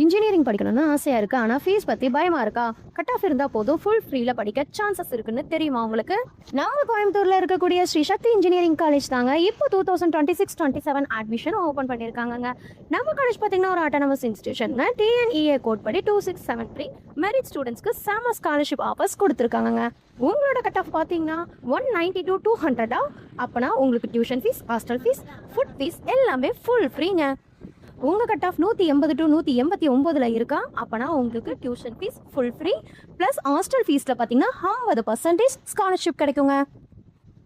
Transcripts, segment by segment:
Engineering படிக்கணும்னு ஆசையாக இருக்குது, ஆனால் ஃபீஸ் பற்றி பயமாக இருக்கா? கட் ஆஃப் இருந்தால் போதும், ஃபுல் ஃப்ரீயில் படிக்க சான்சஸ் இருக்குன்னு தெரியுமா உங்களுக்கு? நம்ம கோயம்புத்தூரில் இருக்கக்கூடிய ஸ்ரீ சக்தி இன்ஜினியரிங் காலேஜ் தாங்க இப்போ 2026-27 அட்மிஷன் ஓப்பன் பண்ணியிருக்காங்க. நம்ம காலேஜ் பார்த்தீங்கன்னா ஒரு ஆட்டோனமஸ் இன்ஸ்டியூஷன். டிஎன்இஏ கோட் படி 2673 மெரிட் ஸ்டூடெண்ட்ஸ்க்கு செம ஸ்காலர்ஷிப் ஆஃபர்ஸ் கொடுத்துருக்காங்க. உங்களோட கட் ஆஃப் பார்த்தீங்கன்னா 190 to 200 அப்போனா உங்களுக்கு tuition fees, hostel fees, food fees எல்லாமே ஃபுல் ஃப்ரீங்க. உங்கள் கட் ஆஃப் 180 to 189 இருக்கா? அப்போனா உங்களுக்கு tuition fees full free plus hostel ஃபீஸில் பார்த்தீங்கன்னா 50% ஸ்காலர்ஷிப் கிடைக்குங்க.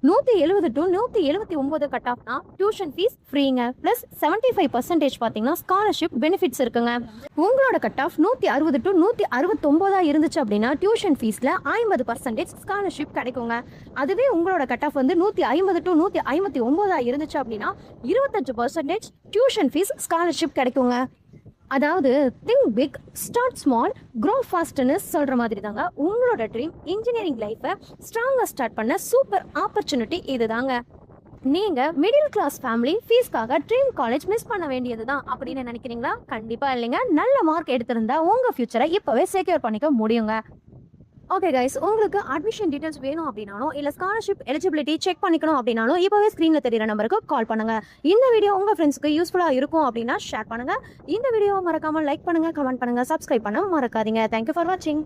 170 to 179 கட் ஆஃப்னா டியூஷன் ஃபீஸ் ஃப்ரீங்க ப்ளஸ் 75% பார்த்தீங்கன்னா ஸ்காலர்ஷிப் பெனிஃபிட்ஸ் இருக்குங்க. உங்களோட கட் ஆஃப் 160 to 169 இருந்துச்சு அப்படின்னா டியூஷன் ஃபீஸில் 50% ஸ்காலர்ஷிப் கிடைக்குங்க. அதுவே உங்களோட கட் ஆஃப் வந்து 150 to 159 இருந்துச்சு அப்படின்னா 25% டியூஷன் ஃபீஸ் ஸ்காலர்ஷிப் கிடைக்குங்க. அதாவது think big, start small, grow ஃபாஸ்ட்னு சொல்கிற மாதிரி தாங்க உங்களோட ட்ரீம் இன்ஜினியரிங் லைஃப்பை ஸ்ட்ராங்காக ஸ்டார்ட் பண்ண சூப்பர் ஆப்பர்ச்சுனிட்டி இது தாங்க. நீங்கள் மிடில் கிளாஸ் ஃபேமிலி ஃபீஸ்க்காக ட்ரீம் காலேஜ் மிஸ் பண்ண வேண்டியது தான் அப்படின்னு நினைக்கிறீங்களா? கண்டிப்பாக இல்லைங்க. நல்ல மார்க் எடுத்திருந்தா உங்கள் ஃபியூச்சரை இப்போவே செக்யூர் பண்ணிக்க முடியுங்க. ஓகே கைஸ், உங்களுக்கு அட்மிஷன் டீட்டெயில்ஸ் வேணும் அப்படின்னாலும் இல்லை ஸ்காலர்ஷிப் எலிஜிபிலிட்டி செக் பண்ணிக்கணும் அப்படின்னாலும் இப்போவே ஸ்க்ரீனில் தெரியுற நம்பருக்கு கால் பண்ணுங்கள். இந்த வீடியோ உங்கள் ஃப்ரெண்ட்ஸ்க்கு யூஸ்ஃபுல்லாக இருக்கும் அப்படின்னா ஷேர் பண்ணுங்கள். இந்த வீடியோவை மறக்காமல் லைக் பண்ணுங்கள், கமெண்ட் பண்ணுங்கள், சப்ஸ்கிரைப் பண்ண மறக்காதீங்க. தேங்க்யூ ஃபார் வாட்சிங்.